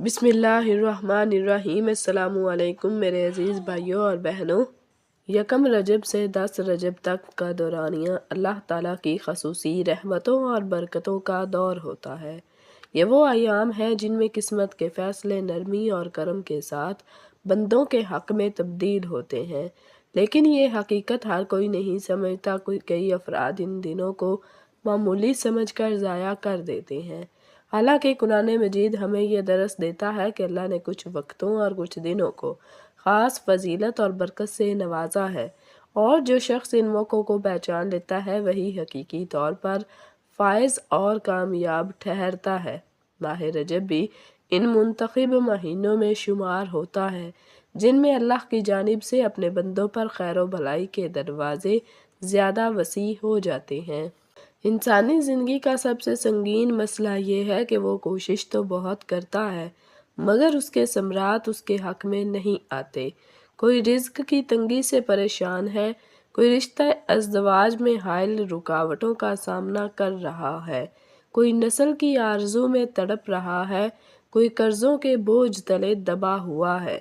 بسم اللہ الرحمن الرحیم۔ السلام علیکم میرے عزیز بھائیوں اور بہنوں۔ یکم رجب سے 10 رجب تک کا دورانیہ اللہ تعالیٰ کی خصوصی رحمتوں اور برکتوں کا دور ہوتا ہے۔ یہ وہ ایام ہے جن میں قسمت کے فیصلے نرمی اور کرم کے ساتھ بندوں کے حق میں تبدیل ہوتے ہیں، لیکن یہ حقیقت ہر کوئی نہیں سمجھتا۔ کئی افراد ان دنوں کو معمولی سمجھ کر ضائع کر دیتے ہیں، حالانکہ قرآن مجید ہمیں یہ درس دیتا ہے کہ اللہ نے کچھ وقتوں اور کچھ دنوں کو خاص فضیلت اور برکت سے نوازا ہے، اور جو شخص ان موقعوں کو پہچان لیتا ہے وہی حقیقی طور پر فائز اور کامیاب ٹھہرتا ہے۔ ماہ رجب بھی ان منتخب مہینوں میں شمار ہوتا ہے جن میں اللہ کی جانب سے اپنے بندوں پر خیر و بھلائی کے دروازے زیادہ وسیع ہو جاتے ہیں۔ انسانی زندگی کا سب سے سنگین مسئلہ یہ ہے کہ وہ کوشش تو بہت کرتا ہے مگر اس کے ثمرات اس کے حق میں نہیں آتے۔ کوئی رزق کی تنگی سے پریشان ہے، کوئی رشتہ ازدواج میں حائل رکاوٹوں کا سامنا کر رہا ہے، کوئی نسل کی آرزو میں تڑپ رہا ہے، کوئی قرضوں کے بوجھ تلے دبا ہوا ہے،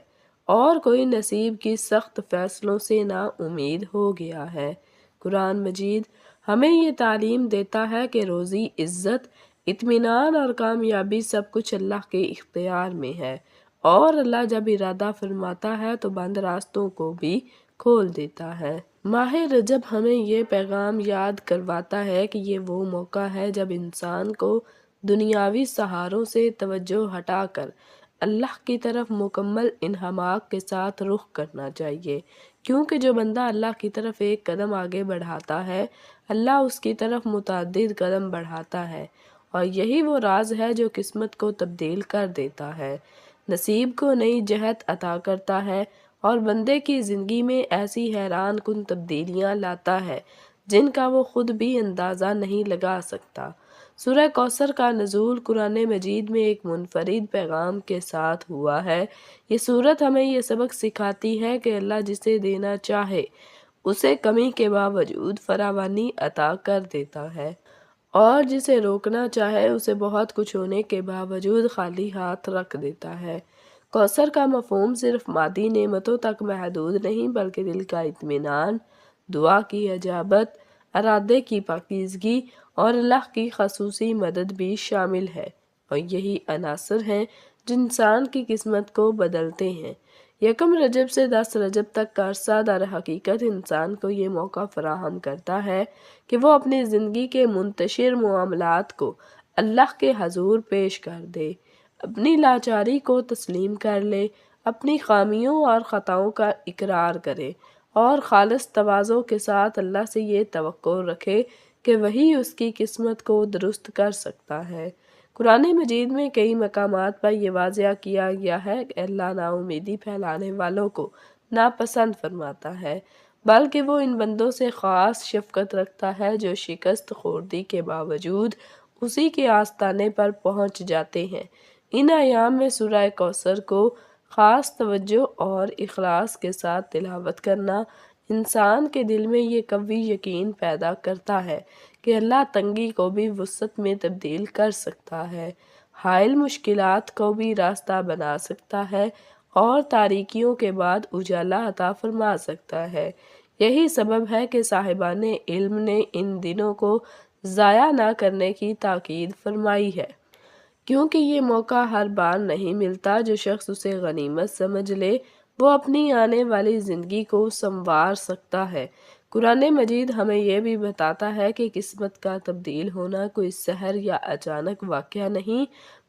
اور کوئی نصیب کی سخت فیصلوں سے نا امید ہو گیا ہے۔ قرآن مجید ہمیں یہ تعلیم دیتا ہے کہ روزی، عزت، اطمینان اور کامیابی سب کچھ اللہ کے اختیار میں ہے، اور اللہ جب ارادہ فرماتا ہے تو بند راستوں کو بھی کھول دیتا ہے۔ ماہ رجب ہمیں یہ پیغام یاد کرواتا ہے کہ یہ وہ موقع ہے جب انسان کو دنیاوی سہاروں سے توجہ ہٹا کر اللہ کی طرف مکمل انہماک کے ساتھ رخ کرنا چاہیے، کیونکہ جو بندہ اللہ کی طرف ایک قدم آگے بڑھاتا ہے اللہ اس کی طرف متعدد قدم بڑھاتا ہے، اور یہی وہ راز ہے جو قسمت کو تبدیل کر دیتا ہے، نصیب کو نئی جہت عطا کرتا ہے اور بندے کی زندگی میں ایسی حیران کن تبدیلیاں لاتا ہے جن کا وہ خود بھی اندازہ نہیں لگا سکتا۔ سورہ کوثر کا نزول قرآن مجید میں ایک منفرد پیغام کے ساتھ ہوا ہے۔ یہ سورت ہمیں یہ سبق سکھاتی ہے کہ اللہ جسے دینا چاہے اسے کمی کے باوجود فراوانی عطا کر دیتا ہے، اور جسے روکنا چاہے اسے بہت کچھ ہونے کے باوجود خالی ہاتھ رکھ دیتا ہے۔ کوثر کا مفہوم صرف مادی نعمتوں تک محدود نہیں بلکہ دل کا اطمینان، دعا کی اجابت، ارادے کی پاکیزگی اور اللہ کی خصوصی مدد بھی شامل ہے، اور یہی عناصر ہیں جو انسان کی قسمت کو بدلتے ہیں۔ یکم رجب سے 10 رجب تک کا عرصہ در حقیقت انسان کو یہ موقع فراہم کرتا ہے کہ وہ اپنی زندگی کے منتشر معاملات کو اللہ کے حضور پیش کر دے، اپنی لاچاری کو تسلیم کر لے، اپنی خامیوں اور خطاؤں کا اقرار کرے، اور خالص تواضع کے ساتھ اللہ سے یہ توقع رکھے کہ وہی اس کی قسمت کو درست کر سکتا ہے۔ قرآن مجید میں کئی مقامات پر یہ واضح کیا گیا ہے کہ اللہ نا امیدی پھیلانے والوں کو ناپسند فرماتا ہے، بلکہ وہ ان بندوں سے خاص شفقت رکھتا ہے جو شکست خوردی کے باوجود اسی کے آستانے پر پہنچ جاتے ہیں۔ ان ایام میں سورہ کوثر کو خاص توجہ اور اخلاص کے ساتھ تلاوت کرنا انسان کے دل میں یہ قوی یقین پیدا کرتا ہے کہ اللہ تنگی کو بھی وسعت میں تبدیل کر سکتا ہے، حائل مشکلات کو بھی راستہ بنا سکتا ہے، اور تاریکیوں کے بعد اجالا عطا فرما سکتا ہے۔ یہی سبب ہے کہ صاحبان علم نے ان دنوں کو ضائع نہ کرنے کی تاکید فرمائی ہے، کیونکہ یہ موقع ہر بار نہیں ملتا۔ جو شخص اسے غنیمت سمجھ لے وہ اپنی آنے والی زندگی کو سنوار سکتا ہے۔ قرآن مجید ہمیں یہ بھی بتاتا ہے کہ قسمت کا تبدیل ہونا کوئی سحر یا اچانک واقعہ نہیں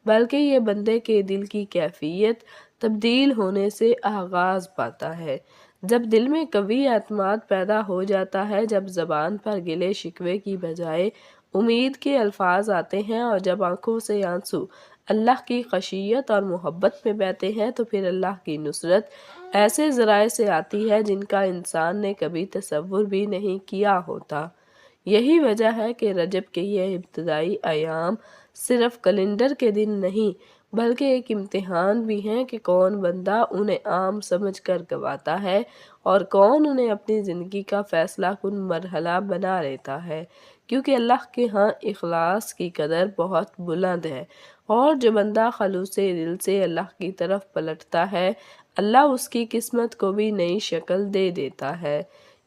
بلکہ یہ بندے کے دل کی کیفیت تبدیل ہونے سے آغاز پاتا ہے۔ جب دل میں قوی اعتماد پیدا ہو جاتا ہے، جب زبان پر گلے شکوے کی بجائے امید کے الفاظ آتے ہیں، اور جب آنکھوں سے آنسو اللہ کی خشیت اور محبت میں بہتے ہیں، تو پھر اللہ کی نصرت ایسے ذرائع سے آتی ہے جن کا انسان نے کبھی تصور بھی نہیں کیا ہوتا۔ یہی وجہ ہے کہ رجب کے یہ ابتدائی ایام صرف کیلنڈر کے دن نہیں بلکہ ایک امتحان بھی ہیں کہ کون بندہ انہیں عام سمجھ کر گواتا ہے اور کون انہیں اپنی زندگی کا فیصلہ کن مرحلہ بنا لیتا ہے، کیونکہ اللہ کے ہاں اخلاص کی قدر بہت بلند ہے، اور جو بندہ خلوص دل سے اللہ کی طرف پلٹتا ہے، اللہ اس کی قسمت کو بھی نئی شکل دے دیتا ہے۔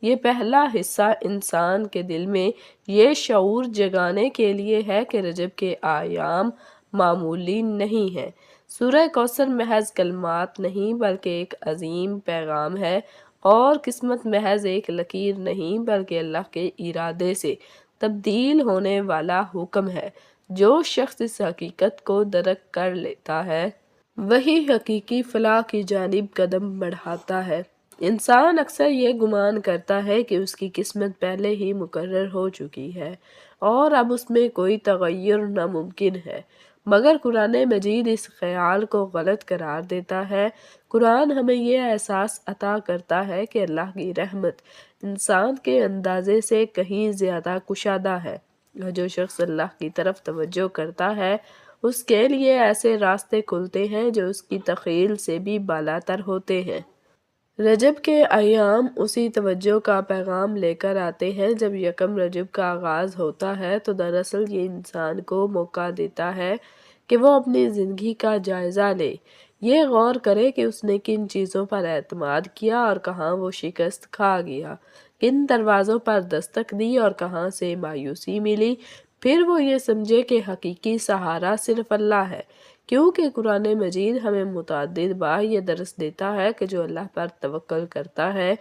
یہ پہلا حصہ انسان کے دل میں یہ شعور جگانے کے لیے ہے کہ رجب کے ایام معمولی نہیں ہیں۔ سورہ کوثر محض کلمات نہیں بلکہ ایک عظیم پیغام ہے، اور قسمت محض ایک لکیر نہیں بلکہ اللہ کے ارادے سے تبدیل ہونے والا حکم ہے۔ جو شخص اس حقیقت کو درک کر لیتا ہے، وہی حقیقی فلاح کی جانب قدم بڑھاتا ہے۔ انسان اکثر یہ گمان کرتا ہے کہ اس کی قسمت پہلے ہی مقرر ہو چکی ہے اور اب اس میں کوئی تغیر ناممکن ہے، مگر قرآن مجید اس خیال کو غلط قرار دیتا ہے۔ قرآن ہمیں یہ احساس عطا کرتا ہے کہ اللہ کی رحمت انسان کے اندازے سے کہیں زیادہ کشادہ ہے، اور جو شخص اللہ کی طرف توجہ کرتا ہے اس کے لیے ایسے راستے کھلتے ہیں جو اس کی تخیل سے بھی بالاتر ہوتے ہیں۔ رجب کے ایام اسی توجہ کا پیغام لے کر آتے ہیں۔ جب یکم رجب کا آغاز ہوتا ہے تو دراصل یہ انسان کو موقع دیتا ہے کہ وہ اپنی زندگی کا جائزہ لے، یہ غور کرے کہ اس نے کن چیزوں پر اعتماد کیا اور کہاں وہ شکست کھا گیا، کن دروازوں پر دستک دی اور کہاں سے مایوسی ملی۔ پھر وہ یہ سمجھے کہ حقیقی سہارا صرف اللہ ہے، کیونکہ قرآن مجید ہمیں متعدد بار یہ درس دیتا ہے کہ جو اللہ پر توکل کرتا ہے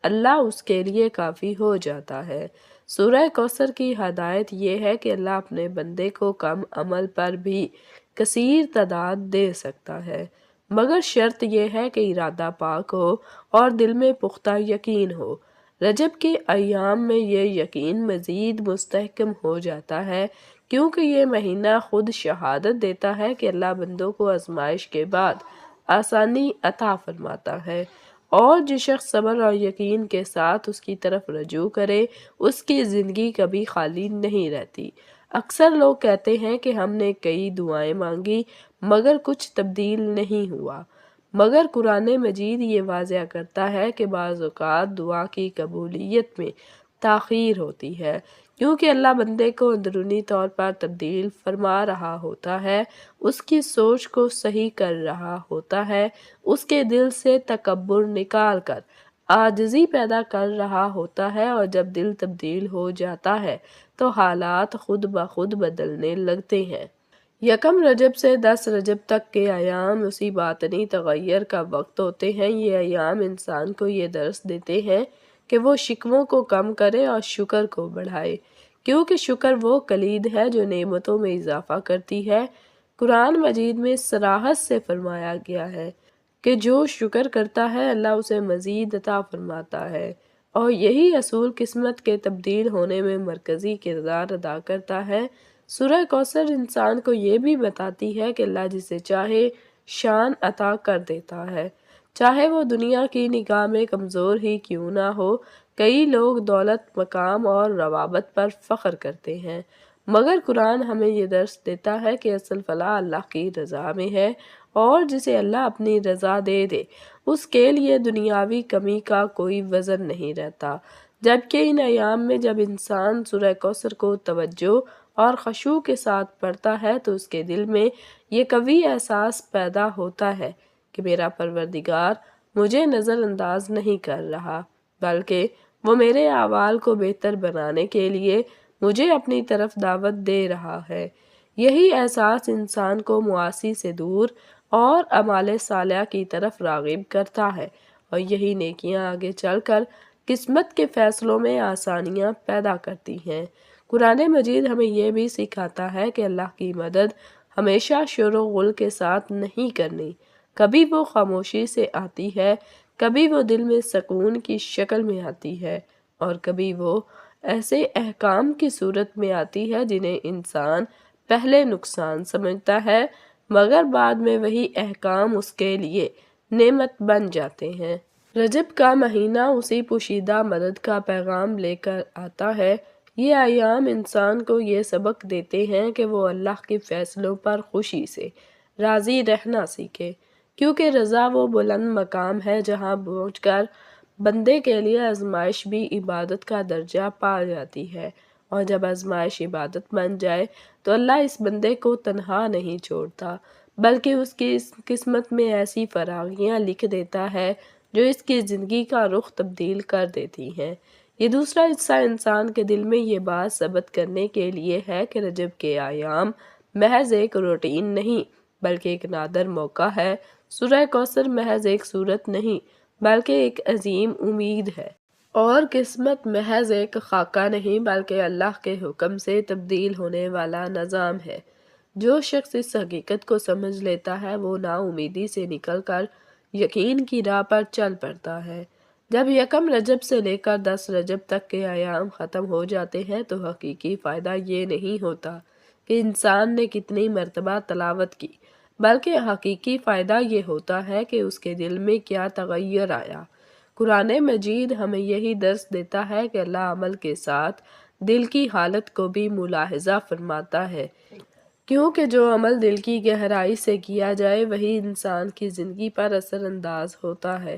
اللہ اس کے لیے کافی ہو جاتا ہے۔ سورہ کوثر کی ہدایت یہ ہے کہ اللہ اپنے بندے کو کم عمل پر بھی کثیر تعداد دے سکتا ہے، مگر شرط یہ ہے کہ ارادہ پاک ہو اور دل میں پختہ یقین ہو۔ رجب کے ایام میں یہ یقین مزید مستحکم ہو جاتا ہے، کیونکہ یہ مہینہ خود شہادت دیتا ہے کہ اللہ بندوں کو آزمائش کے بعد آسانی عطا فرماتا ہے، اور جو شخص صبر اور یقین کے ساتھ اس کی طرف رجوع کرے اس کی زندگی کبھی خالی نہیں رہتی۔ اکثر لوگ کہتے ہیں کہ ہم نے کئی دعائیں مانگی مگر کچھ تبدیل نہیں ہوا، مگر قرآن مجید یہ واضح کرتا ہے کہ بعض اوقات دعا کی قبولیت میں تاخیر ہوتی ہے، کیونکہ اللہ بندے کو اندرونی طور پر تبدیل فرما رہا ہوتا ہے، اس کی سوچ کو صحیح کر رہا ہوتا ہے، اس کے دل سے تکبر نکال کر عاجزی پیدا کر رہا ہوتا ہے، اور جب دل تبدیل ہو جاتا ہے تو حالات خود بخود بدلنے لگتے ہیں۔ یکم رجب سے 10 رجب تک کے ایام اسی باطنی تغیر کا وقت ہوتے ہیں۔ یہ ایام انسان کو یہ درس دیتے ہیں کہ وہ شکووں کو کم کرے اور شکر کو بڑھائے، کیونکہ شکر وہ کلید ہے جو نعمتوں میں اضافہ کرتی ہے۔ قرآن مجید میں صراحت سے فرمایا گیا ہے کہ جو شکر کرتا ہے اللہ اسے مزید عطا فرماتا ہے، اور یہی اصول قسمت کے تبدیل ہونے میں مرکزی کردار ادا کرتا ہے۔ سورہ کوثر انسان کو یہ بھی بتاتی ہے کہ اللہ جسے چاہے شان عطا کر دیتا ہے، چاہے وہ دنیا کی نگاہ میں کمزور ہی کیوں نہ ہو۔ کئی لوگ دولت، مقام اور روابط پر فخر کرتے ہیں، مگر قرآن ہمیں یہ درس دیتا ہے کہ اصل فلاح اللہ کی رضا میں ہے، اور جسے اللہ اپنی رضا دے دے اس کے لیے دنیاوی کمی کا کوئی وزن نہیں رہتا۔ جبکہ ان ایام میں جب انسان سورہ کوثر کو توجہ اور خشوع کے ساتھ پڑھتا ہے تو اس کے دل میں یہ قوی احساس پیدا ہوتا ہے کہ میرا پروردگار مجھے نظر انداز نہیں کر رہا، بلکہ وہ میرے اعمال کو بہتر بنانے کے لیے مجھے اپنی طرف دعوت دے رہا ہے۔ یہی احساس انسان کو معاصی سے دور اور اعمال صالحہ کی طرف راغب کرتا ہے، اور یہی نیکیاں آگے چل کر قسمت کے فیصلوں میں آسانیاں پیدا کرتی ہیں۔ قرآن مجید ہمیں یہ بھی سکھاتا ہے کہ اللہ کی مدد ہمیشہ شور و غل کے ساتھ نہیں کرنی، کبھی وہ خاموشی سے آتی ہے، کبھی وہ دل میں سکون کی شکل میں آتی ہے، اور کبھی وہ ایسے احکام کی صورت میں آتی ہے جنہیں انسان پہلے نقصان سمجھتا ہے مگر بعد میں وہی احکام اس کے لیے نعمت بن جاتے ہیں۔ رجب کا مہینہ اسی پوشیدہ مدد کا پیغام لے کر آتا ہے۔ یہ ایام انسان کو یہ سبق دیتے ہیں کہ وہ اللہ کے فیصلوں پر خوشی سے راضی رہنا سیکھے، کیونکہ رضا وہ بلند مقام ہے جہاں پہنچ کر بندے کے لیے آزمائش بھی عبادت کا درجہ پا جاتی ہے، اور جب آزمائش عبادت بن جائے تو اللہ اس بندے کو تنہا نہیں چھوڑتا، بلکہ اس کی اس قسمت میں ایسی فراغیاں لکھ دیتا ہے جو اس کی زندگی کا رخ تبدیل کر دیتی ہیں۔ یہ دوسرا حصہ انسان کے دل میں یہ بات ثابت کرنے کے لیے ہے کہ رجب کے ایام محض ایک روٹین نہیں بلکہ ایک نادر موقع ہے۔ سورہ کوثر محض ایک سورت نہیں بلکہ ایک عظیم امید ہے، اور قسمت محض ایک خاکہ نہیں بلکہ اللہ کے حکم سے تبدیل ہونے والا نظام ہے۔ جو شخص اس حقیقت کو سمجھ لیتا ہے وہ نا امیدی سے نکل کر یقین کی راہ پر چل پڑتا ہے۔ جب یکم رجب سے لے کر 10 رجب تک کے ایام ختم ہو جاتے ہیں تو حقیقی فائدہ یہ نہیں ہوتا کہ انسان نے کتنی مرتبہ تلاوت کی، بلکہ حقیقی فائدہ یہ ہوتا ہے کہ اس کے دل میں کیا تغیر آیا۔ قرآن مجید ہمیں یہی درس دیتا ہے کہ اللہ عمل کے ساتھ دل کی حالت کو بھی ملاحظہ فرماتا ہے، کیونکہ جو عمل دل کی گہرائی سے کیا جائے وہی انسان کی زندگی پر اثر انداز ہوتا ہے۔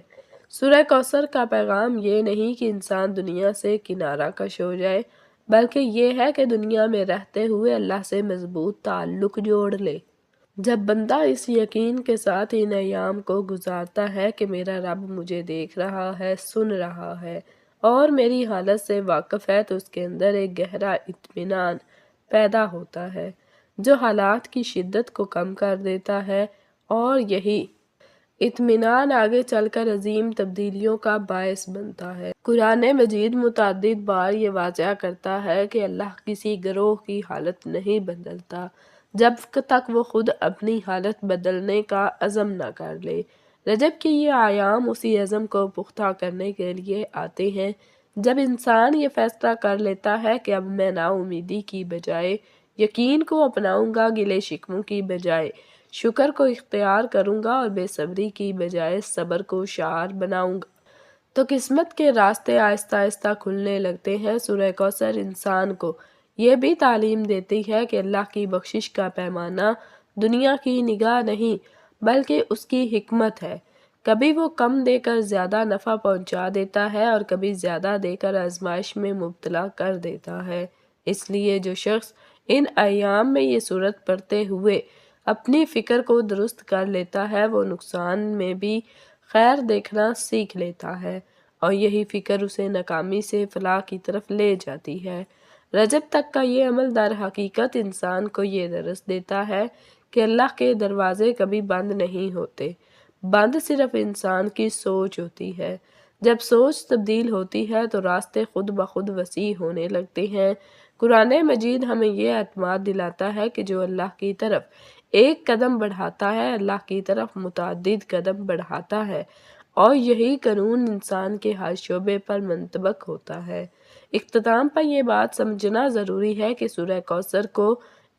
سورہ کوثر کا پیغام یہ نہیں کہ انسان دنیا سے کنارہ کش ہو جائے، بلکہ یہ ہے کہ دنیا میں رہتے ہوئے اللہ سے مضبوط تعلق جوڑ لے۔ جب بندہ اس یقین کے ساتھ ان ایام کو گزارتا ہے کہ میرا رب مجھے دیکھ رہا ہے، سن رہا ہے اور میری حالت سے واقف ہے تو اس کے اندر ایک گہرا اطمینان پیدا ہوتا ہے جو حالات کی شدت کو کم کر دیتا ہے، اور یہی اطمینان آگے چل کر عظیم تبدیلیوں کا باعث بنتا ہے۔ قرآن مجید متعدد بار یہ واضح کرتا ہے کہ اللہ کسی گروہ کی حالت نہیں بدلتا جب تک وہ خود اپنی حالت بدلنے کا عزم نہ کر لے۔ رجب کے یہ ایام اسی عزم کو پختہ کرنے کے لیے آتے ہیں۔ جب انسان یہ فیصلہ کر لیتا ہے کہ اب میں نا امیدی کی بجائے یقین کو اپناؤں گا، گلے شکووں کی بجائے شکر کو اختیار کروں گا اور بے صبری کی بجائے صبر کو شعار بناؤں گا، تو قسمت کے راستے آہستہ آہستہ کھلنے لگتے ہیں۔ سورہ کوثر انسان کو یہ بھی تعلیم دیتی ہے کہ اللہ کی بخشش کا پیمانہ دنیا کی نگاہ نہیں بلکہ اس کی حکمت ہے۔ کبھی وہ کم دے کر زیادہ نفع پہنچا دیتا ہے اور کبھی زیادہ دے کر آزمائش میں مبتلا کر دیتا ہے۔ اس لیے جو شخص ان ایام میں یہ سورت پڑھتے ہوئے اپنی فکر کو درست کر لیتا ہے وہ نقصان میں بھی خیر دیکھنا سیکھ لیتا ہے، اور یہی فکر اسے ناکامی سے فلاح کی طرف لے جاتی ہے۔ رجب تک کا یہ عمل در حقیقت انسان کو یہ درس دیتا ہے کہ اللہ کے دروازے کبھی بند نہیں ہوتے، بند صرف انسان کی سوچ ہوتی ہے۔ جب سوچ تبدیل ہوتی ہے تو راستے خود بخود وسیع ہونے لگتے ہیں۔ قرآن مجید ہمیں یہ اعتماد دلاتا ہے کہ جو اللہ کی طرف ایک قدم بڑھاتا ہے اللہ کی طرف متعدد قدم بڑھاتا ہے، اور یہی قانون انسان کے ہر شعبے پر منطبق ہوتا ہے۔ اختتام پر یہ بات سمجھنا ضروری ہے کہ سورہ کوثر کو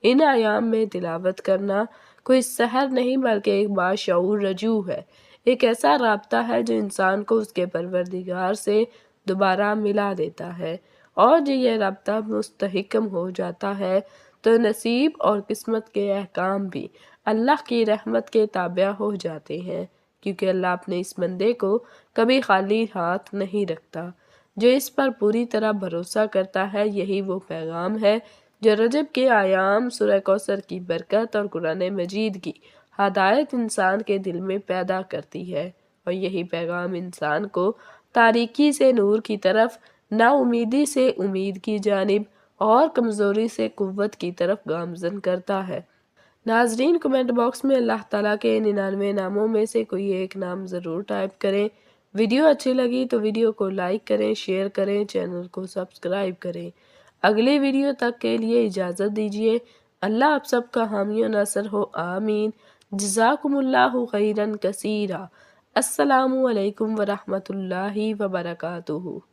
ان ایام میں تلاوت کرنا کوئی سحر نہیں بلکہ ایک باشعور رجوع ہے، ایک ایسا رابطہ ہے جو انسان کو اس کے پروردگار سے دوبارہ ملا دیتا ہے، اور جو یہ رابطہ مستحکم ہو جاتا ہے تو نصیب اور قسمت کے احکام بھی اللہ کی رحمت کے تابع ہو جاتے ہیں، کیونکہ اللہ اپنے اس بندے کو کبھی خالی ہاتھ نہیں رکھتا۔ جو اس پر پوری طرح بھروسہ کرتا ہے یہی وہ پیغام ہے جو رجب کے ایام، سورہ کوثر کی برکت اور قرآن مجید کی ہدایت انسان کے دل میں پیدا کرتی ہے، اور یہی پیغام انسان کو تاریکی سے نور کی طرف، نا امیدی سے امید کی جانب اور کمزوری سے قوت کی طرف گامزن کرتا ہے۔ ناظرین، کمنٹ باکس میں اللہ تعالیٰ کے 99 ناموں میں سے کوئی ایک نام ضرور ٹائپ کریں۔ ویڈیو اچھی لگی تو ویڈیو کو لائک کریں، شیئر کریں، چینل کو سبسکرائب کریں۔ اگلی ویڈیو تک کے لیے اجازت دیجیے۔ اللہ آپ سب کا حامی و ناصر ہو، آمین۔ جزاکم اللہ خیرا کثیرا۔ السلام علیکم ورحمۃ اللہ وبرکاتہ۔